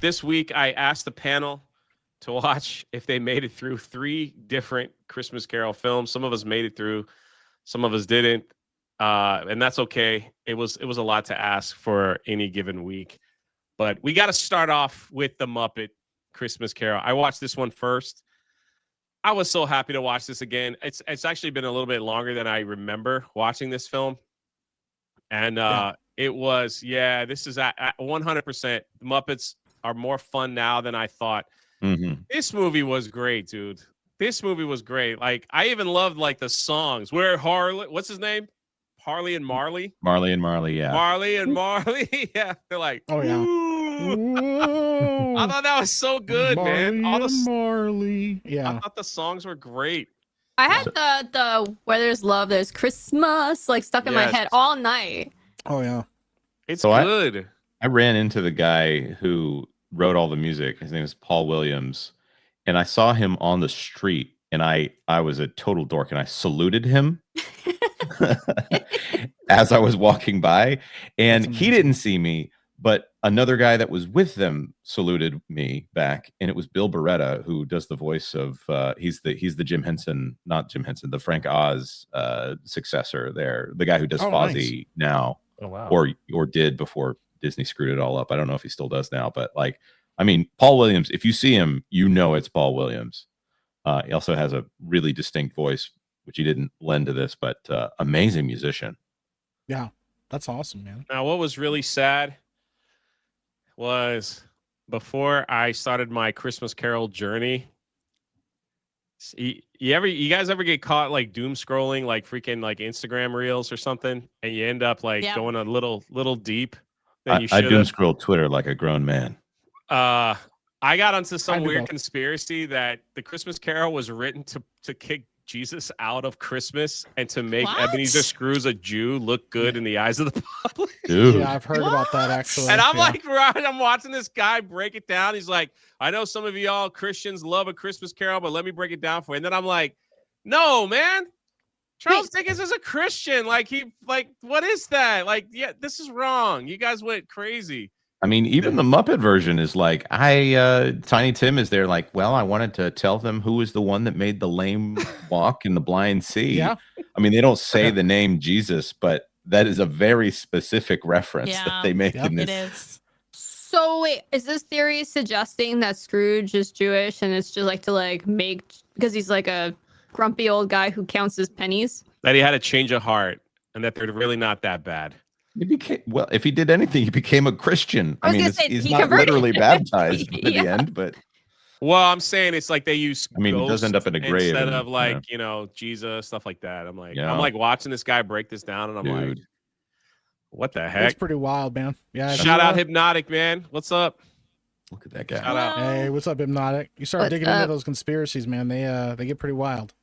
this week I asked the panel to watch if they made it through 3 different Christmas Carol films. Some of us made it through, some of us didn't, and that's okay. It was a lot to ask for any given week, but we got to start off with the Muppet Christmas Carol. I watched this one first. I was so happy to watch this again. It's actually been a little bit longer than I remember watching this film, and it was this is at 100%. The Muppets are more fun now than I thought. Mm-hmm. This movie was great, dude. This movie was great. Like, I even loved like the songs. Where Harley, what's his name? Harley and Marley. Marley and Marley, yeah. Marley and Marley, yeah. They're like, oh yeah. I thought that was so good, man. All the Marley, yeah. I thought the songs were great. I had the Where There's Love, There's Christmas like stuck in my head all night. Oh yeah, it's good. I ran into the guy who wrote all the music. His name is Paul Williams, and I saw him on the street, and I was a total dork, and I saluted him as I was walking by, and he didn't see me, but another guy that was with them saluted me back, and it was Bill Beretta, who does the voice of he's the Jim Henson, not Jim Henson, the Frank Oz successor there, the guy who does Fozzie now, or did before Disney screwed it all up. I don't know if he still does now, but like, I mean, Paul Williams, if you see him, you know it's Paul Williams. He also has a really distinct voice, which he didn't lend to this, but amazing musician. Yeah, that's awesome, man. Now, what was really sad was before I started my Christmas Carol journey, you guys ever get caught like doom scrolling like freaking like Instagram reels or something, and you end up like going a little deep? I doom scroll Twitter like a grown man. I got onto some weird conspiracy that the Christmas Carol was written to kick Jesus out of Christmas and to make Ebenezer Scrooge, a Jew, look good in the eyes of the public. Dude. Yeah, I've heard about that actually. And I'm like, I'm watching this guy break it down. He's like, I know some of y'all Christians love A Christmas Carol, but let me break it down for you. And then I'm like, no, man. Charles Dickens is a Christian. Like, what is that? Like, yeah, this is wrong. You guys went crazy. I mean, even the Muppet version is like, Tiny Tim is there like, well, I wanted to tell them who was the one that made the lame walk and the blind see. Yeah. I mean, they don't say the name Jesus, but that is a very specific reference that they make in this. It is. So wait, is this theory suggesting that Scrooge is Jewish and it's just like to like make, because he's like a grumpy old guy who counts his pennies? That he had a change of heart and that they're really not that bad. He became, well, if he did anything, he became a Christian. I mean, he's not converted. literally baptized at the end, but. Well, I'm saying it's like they use. I mean, he does end up in a grave instead of like Jesus, stuff like that. I'm like watching this guy break this down, and I'm like, what the heck? It's pretty wild, man. Yeah. Shout out Hypnotic, man. What's up? Look at that guy. Shout out. Hey, what's up, Hypnotic? You start digging into those conspiracies, man. They get pretty wild.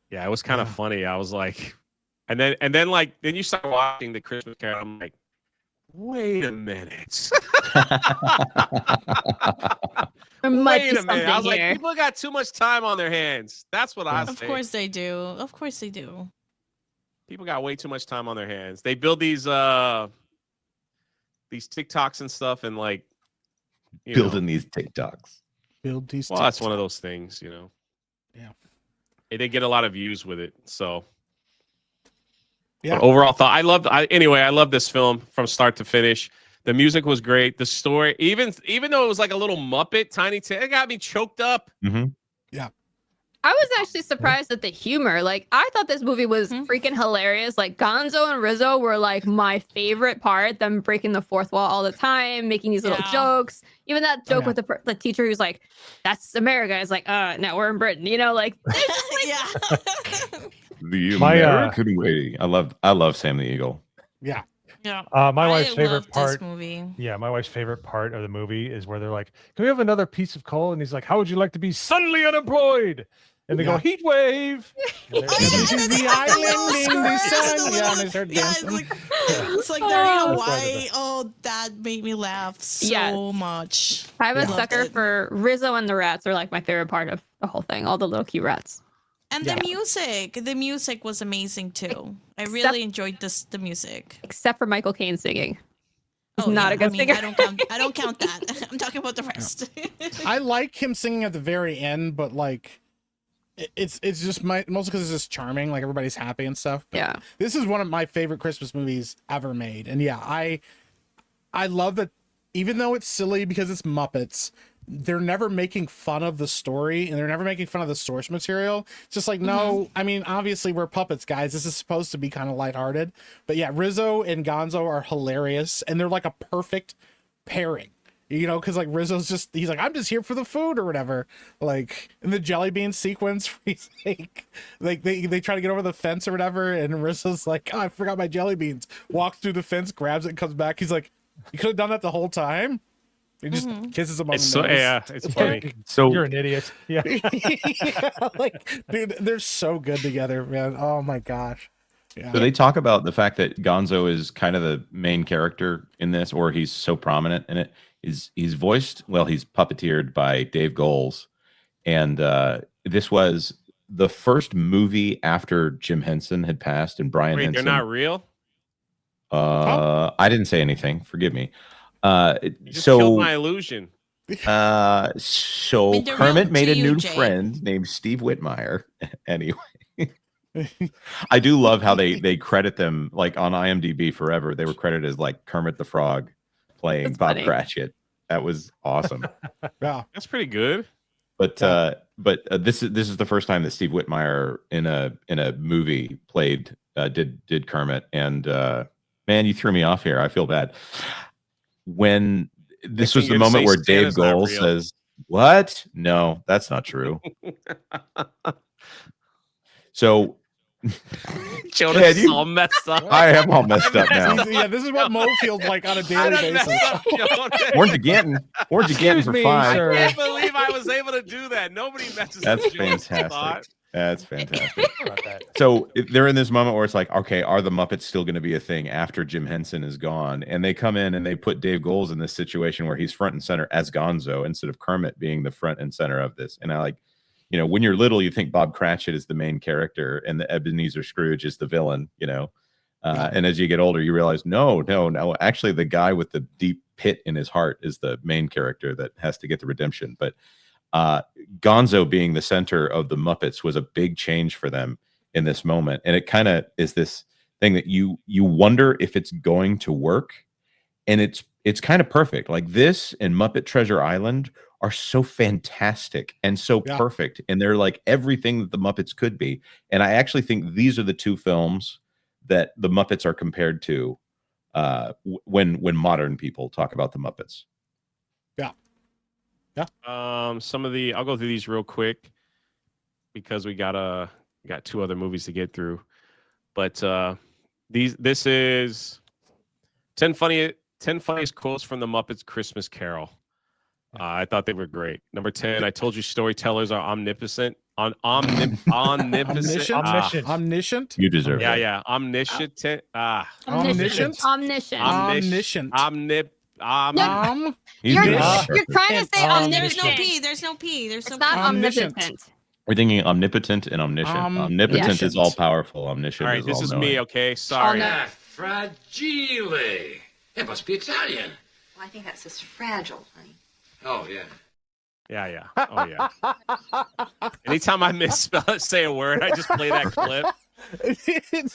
Yeah, it was kind of funny. I was like, and then you start watching the Christmas Carol. I'm like, wait a minute. Wait a minute. I was like, people got too much time on their hands. That's what I say. Of course they do. Of course they do. People got way too much time on their hands. They build these TikToks and stuff, and like building these TikToks. Build these. Well, that's one of those things, Yeah. They get a lot of views with it. So, yeah. But overall thought, I love this film from start to finish. The music was great. The story, even though it was like a little Muppet, Tiny Tim, it got me choked up. Mm-hmm. Yeah. I was actually surprised at the humor. Like, I thought this movie was freaking hilarious. Like, Gonzo and Rizzo were like my favorite part. Them breaking the fourth wall all the time, making these little jokes. Even that joke with the teacher who's like, "That's America." It's like, no, we're in Britain. Like the American way. I love Sam the Eagle. Yeah. Yeah. My wife's favorite part. Movie. Yeah, my wife's favorite part of the movie is where they're like, "Can we have another piece of coal?" And he's like, "How would you like to be suddenly unemployed?" And they go, "Heat wave." This is the island in the sun. Yeah, and they start dancing. It's like they're white. Oh, that made me laugh so much. I'm a sucker for Rizzo and the rats are like my favorite part of the whole thing. All the little cute rats. And the music was amazing too. I really enjoyed the music. Except for Michael Caine singing. He's not a good singer. I don't count that. I'm talking about the rest. I like him singing at the very end, but like, it's just mostly because it's just charming. Like everybody's happy and stuff. But Yeah. this is one of my favorite Christmas movies ever made, and yeah, I love that. Even though it's silly because it's Muppets, they're never making fun of the story and they're never making fun of the source material. It's just like, no, I mean, obviously we're puppets, guys. This is supposed to be kind of lighthearted. But yeah, Rizzo and Gonzo are hilarious and they're like a perfect pairing. You know, because like Rizzo's he's like, I'm just here for the food or whatever. Like in the jelly bean sequence, where he's like they try to get over the fence or whatever, and Rizzo's like, oh, I forgot my jelly beans. Walks through the fence, grabs it, comes back. He's like, you could have done that the whole time. He just kisses him on the nose. Yeah, it's funny. So You're an idiot. Yeah. Yeah, like, dude, they're so good together, man. Oh my gosh. Yeah. So they talk about the fact that Gonzo is kind of the main character in this, or he's so prominent in it. He's voiced, well, he's puppeteered by Dave Goelz, and this was the first movie after Jim Henson had passed and Brian Wait, Henson. they're not real? I didn't say anything. Forgive me. You just killed my illusion. So Mean, they're Kermit real made to a you, new Jay. friend named Steve Whitmire. Anyway. I do love how they credit them, like on IMDb forever. They were credited as like Kermit the Frog playing That's Bob funny. Cratchit. That was awesome. Yeah. That's pretty good. But this is the first time that Steve Whitmire in a movie played did Kermit, and man, you threw me off here. I feel bad. When this was the you're gonna moment say where Dave Santa's not Goelz real. says, "What? No, that's not true." So Jonas Yeah, is you- all messed up. I am all messed up now. Yeah, this is what Mo feels like on a I daily done messed basis. up, Jonas. Where'd you getting? Where'd you getting for me, five? sir. I can't believe I was able to do that. Nobody messes That's with Jonas' thought. fantastic. That's fantastic. Sorry about that. So they're in this moment where it's like, okay, are the Muppets still going to be a thing after Jim Henson is gone? And they come in and they put Dave Goelz in this situation where he's front and center as Gonzo instead of Kermit being the front and center of this. And I like, you know, when you're little, you think Bob Cratchit is the main character and the Ebenezer Scrooge is the villain, you know. And as you get older, you realize, no. Actually, the guy with the deep pit in his heart is the main character that has to get the redemption. But Gonzo being the center of the Muppets was a big change for them in this moment. And it kind of is this thing that you wonder if it's going to work. And it's kind of perfect. Like this and Muppet Treasure Island are so fantastic and so perfect. And they're like everything that the Muppets could be. And I actually think these are the two films that the Muppets are compared to when modern people talk about the Muppets. Some of the I'll go through these real quick because we got two other movies to get through. But this is 10 funniest quotes from the Muppets Christmas Carol. I thought they were great. Number 10, I told you storytellers are omnipotent. Omniscient. Omniscient. You deserve it. Yeah. Omniscient. Omniscient? Omniscient. He's You're, doing it you're perfect. trying to say There's no omniscient. P. There's no P. There's It's no not P. Omniscient. omnipotent. We're thinking omnipotent and omniscient. Omnipotent is all powerful. Omniscient All right, is this all is knowing. me, okay? Sorry. no. Fragile. It must be Italian. Well, I think that says fragile, honey. Oh, yeah. Yeah. Oh, yeah. Anytime I misspell say a word, I just play that clip. It's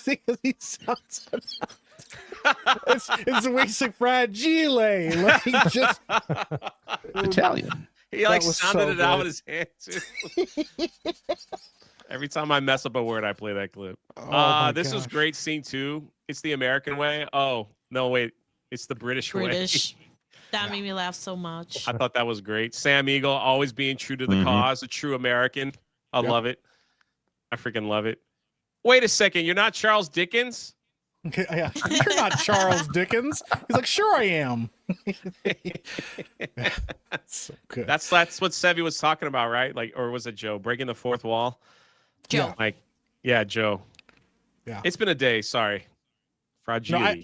because he sounds. It's the way he's like fragile. Like just Italian. He like was sounded so it out good. with his hand too. Every time I mess up a word, I play that clip. Oh my This was gosh. great scene too. It's the American way. Oh no, wait, it's the British way. British. That made me laugh so much. I thought that was great. Sam Eagle always being true to the Mhm. cause, a true American. I Yep. love it. I freaking love it. Wait a second, you're not Charles Dickens? Okay, yeah. You're not Charles Dickens. He's like, sure I am. So good. That's what Sevy was talking about, right? Like, or was it Joe breaking the fourth wall? Joe. Like, yeah, Joe. Yeah. It's been a day. Sorry. Fragile.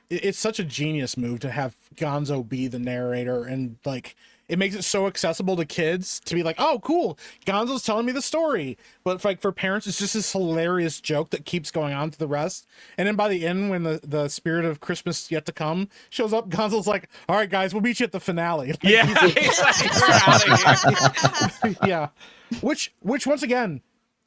It's such a genius move to have Gonzo be the narrator, and like it makes it so accessible to kids to be like, oh, cool, Gonzo's telling me the story. But for parents, it's just this hilarious joke that keeps going on to the rest. And then by the end, when the spirit of Christmas yet to come shows up, Gonzo's like, all right, guys, we'll meet you at the finale. Like, Yeah, he's like, we're out of here. yeah. Which once again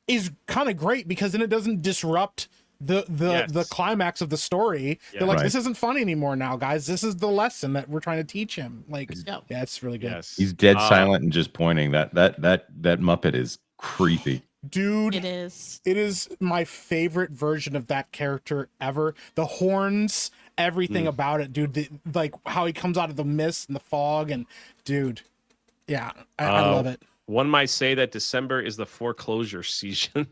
is kind of great because then it doesn't disrupt the climax of the story. They're like, this isn't fun anymore now, guys. This is the lesson that we're trying to teach him. Like, yeah, it's really good. Yes. He's dead silent and just pointing. That Muppet is creepy. Dude, It is. it is my favorite version of that character ever. The horns, everything about it, dude. Like how he comes out of the mist and the fog, and dude, yeah, I love it. One might say that December is the foreclosure season.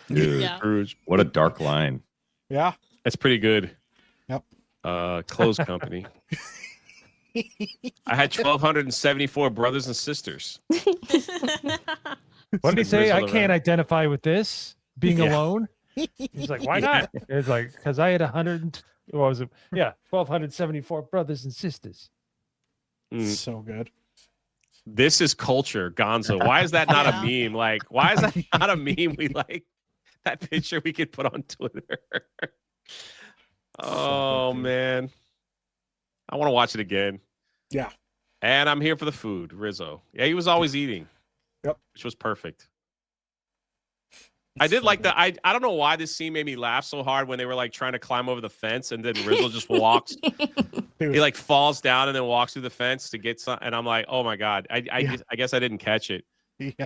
Dude, Yeah. what a dark line. Yeah. That's pretty good. Yep. Clothes company. I had 1,274 brothers and sisters. What did he say? Rizzo I the can't Rat. identify with this being Yeah. alone. He's like, why not? It's like, because I had 100. What was it? Yeah, 1,274 brothers and sisters. Mm. So good. This is culture, Gonzo. Why is that not a meme? Like, why is that not a meme? We like that picture we could put on Twitter. Oh man, I want to watch it again. Yeah. And I'm here for the food, Rizzo. Yeah, he was always eating. Yep. Which was perfect. I did like the I don't know why this scene made me laugh so hard when they were like trying to climb over the fence and then Rizzo just walks. He like falls down and then walks through the fence to get some, and I'm like, oh my god, I guess I didn't catch it. Yeah.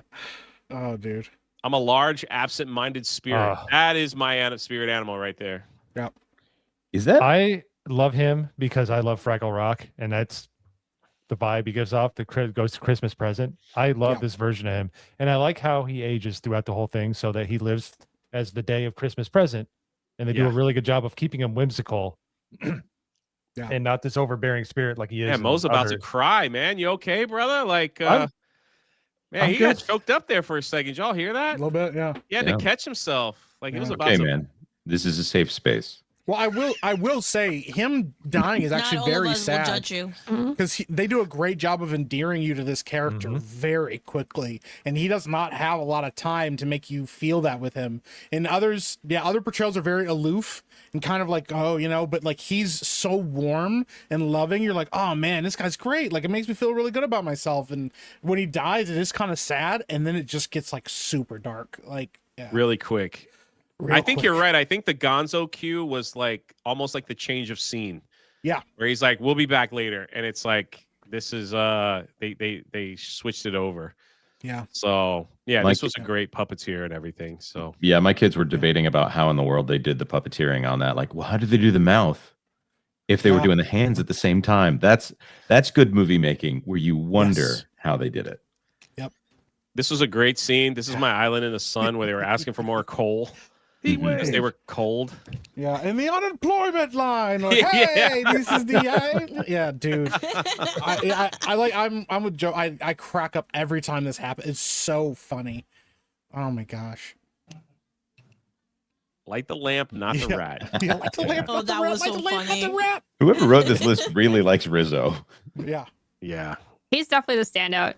Oh, dude. I'm a large, absent-minded spirit. That is my spirit animal right there. Yep. Is that? I love him because I love Fraggle Rock, and that's the vibe he gives off. The goes to Christmas present. I love this version of him, and I like how he ages throughout the whole thing, so that he lives as the day of Christmas present, and they do a really good job of keeping him whimsical. And not this overbearing spirit like he is. Yeah, Mo's about to cry, man. You okay, brother? Like, man, I'm he got choked up there for a second. Did y'all hear that? A little bit, yeah. He had to catch himself. Like, he was about Okay, to. man. This is a safe space. Well, I will say him dying is actually Not all very of us sad. will judge you. Because they do a great job of endearing you to this character very quickly, and he does not have a lot of time to make you feel that with him. And others, other portrayals are very aloof and kind of like, oh, you know, but like he's so warm and loving. You're like, oh man, this guy's great. Like it makes me feel really good about myself. And when he dies, it is kind of sad, and then it just gets like super dark, like really quick. I think you're right. I think the Gonzo cue was like almost like the change of scene. Yeah. Where he's like, we'll be back later. And it's like, this is they switched it over. Yeah. So yeah, Like- this was a great puppeteer and everything. So Yeah, my kids were debating about how in the world they did the puppeteering on that. Like, well, how did they do the mouth if they were doing the hands at the same time? That's good movie making where you wonder how they did it. Yep. This was a great scene. This is my island in the sun where they were asking for more coal. Because they were cold. Yeah, in the unemployment line. Like, hey, this is the dude. I'm with Joe. I crack up every time this happens. It's so funny. Oh my gosh. Light the lamp, not the rat. Yeah, light the lamp, Oh, not the that rat, was light so the lamp, not funny. the rat. Whoever wrote this list really likes Rizzo. Yeah. Yeah. He's definitely the standout.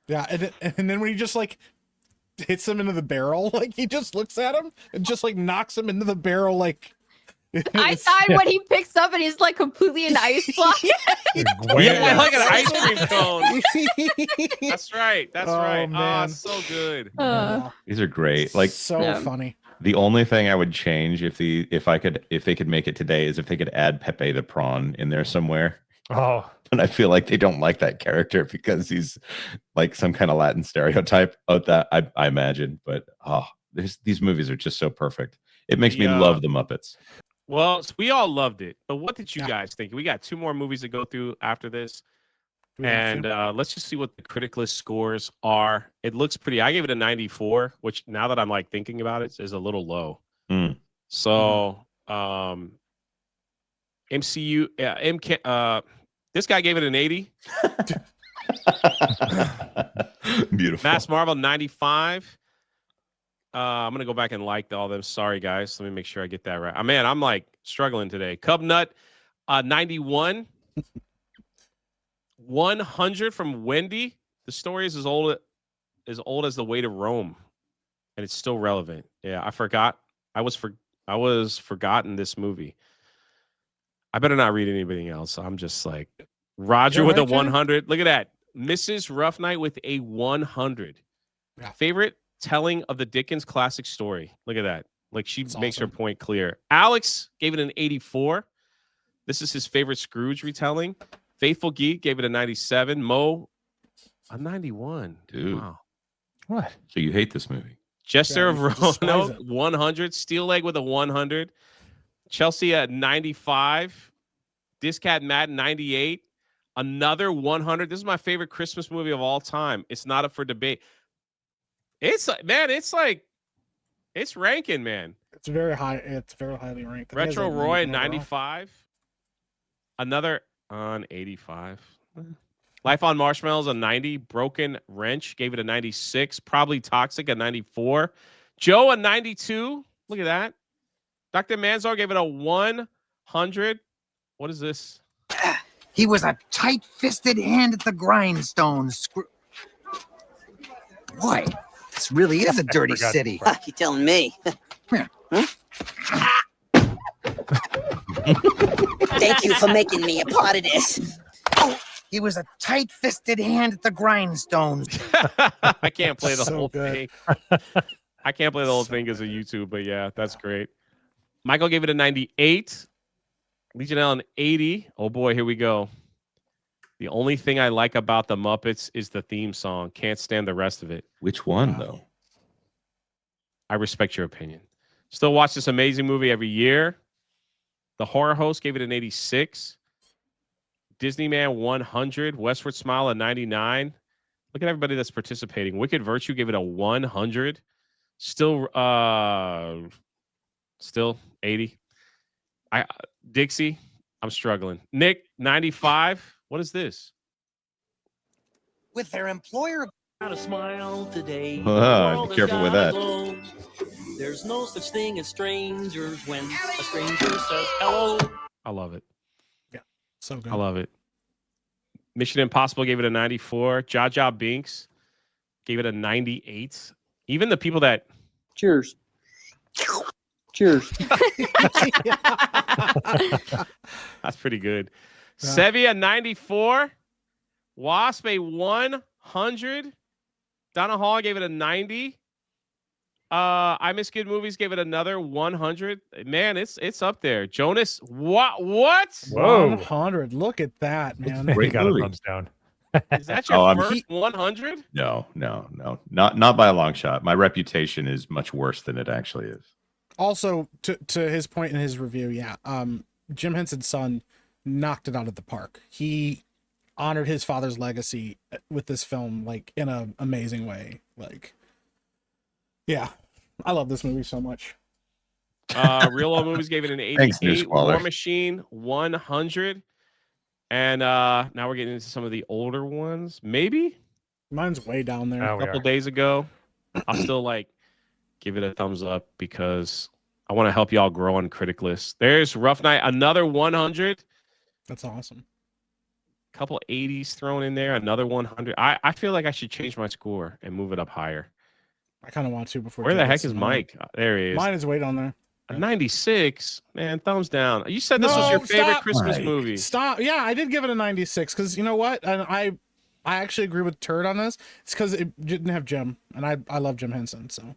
Yeah, and then when he just like hits him into the barrel, like he just looks at him and just like knocks him into the barrel, like I thought when he picks up and he's like completely an ice block. Yeah, like an ice cream cone. That's right. That's right. man. So good. These are great. Like so funny. The only thing I would change if they could make it today is if they could add Pepe the prawn in there somewhere. Oh, And I feel like they don't like that character because he's like some kind of Latin stereotype of that, I imagine. But these movies are just so perfect. It makes me love the Muppets. Well, we all loved it. But what did you guys think? We got 2 more movies to go through after this. And let's just see what the critic list scores are. It looks pretty. I gave it a 94, which now that I'm like thinking about it is a little low. So MCU, this guy gave it an 80. Beautiful. Mass Marvel 95. I'm gonna go back and like all them. Sorry guys, let me make sure I get that right. Man, I'm like struggling today. Cub Nut 91. 100 from Wendy. The story is as old as the way to Rome, and it's still relevant. Yeah, I forgot. I was forgotten this movie. I better not read anything else. I'm just like Roger with a 100. Look at that. Mrs. Rough Night with a 100. Yeah. Favorite telling of the Dickens classic story. Look at that. Like she That's makes her awesome. point clear. Alex gave it an 84. This is his favorite Scrooge retelling. Faithful Geek gave it a 97. Mo, a 91. Dude. Wow. What? So you hate this movie? Jester of you despise Roanoke, it. 100. Steel Leg with a 100. Chelsea at 95. Discat Matt, 98. Another 100. This is my favorite Christmas movie of all time. It's not up for debate. It's ranking, man. It's very high. It's very highly ranked. I think it's Retro like Roy, 90 overall. 95. Another on 85. Life on Marshmallows, a 90. Broken Wrench gave it a 96. Probably Toxic, a 94. Joe, a 92. Look at that. Dr. Manzar gave it a 100. What is this? He was a tight-fisted hand at the grindstone. Boy, this really is a dirty city. You telling me? Thank you for making me a part of this. He was a tight-fisted hand at the grindstone. I can't play the So whole good. thing. I can't play the whole thing as a YouTube, but yeah, that's great. Michael gave it a 98. Legion Allen 80. Oh boy, here we go. The only thing I like about the Muppets is the theme song. Can't stand the rest of it. Which one though? I respect your opinion. Still watch this amazing movie every year. The Horror Host gave it an 86. Disney Man 100. Westward Smile a 99. Look at everybody that's participating. Wicked Virtue gave it a 100. Still 80. Dixie, I'm struggling. Nick 95. What is this? With their employer. Got a smile today. Be careful with that. There's no such thing as strangers when a stranger says hello. I love it. Yeah, so good. I love it. Mission Impossible gave it a 94. Jar Jar Binks gave it a 98. Even the people that Cheers. Cheers. that's pretty good. Yeah. Sevi a 94. Wasp a 100. Donna Hall gave it a 90. I Miss Good Movies gave it another 100. Man, it's up there. Jonas, what? Whoa. 100. Look at that, man. Great Got a movie. thumbs down. Is that your Oh, first 100? No, not by a long shot. My reputation is much worse than it actually is. Also, to his point in his review, yeah, Jim Henson's son knocked it out of the park. He honored his father's legacy with this film, like in an amazing way. Like, yeah, I love this movie so much. Real Old Movies gave it an 88. Thanks, New Squaller. War Machine 100. And now we're getting into some of the older ones. Maybe Mine's way down there. Oh, a couple days ago. I'll still like give it a thumbs up because I want to help y'all grow on critic list. There's Rough Night, another 100. That's awesome. Couple 80s thrown in there, another 100. I feel like I should change my score and move it up higher. I kind of want to before. Where Jay the heck gets is to mine. Mike? There he is. Mine is way down there. A 96. Man, thumbs down. You said this was No, your favorite stop. Christmas Mike. movie. Stop. Yeah, I did give it a 96 because you know what? And I actually agree with Turd on this. It's because it didn't have Jim, and I love Jim Henson. So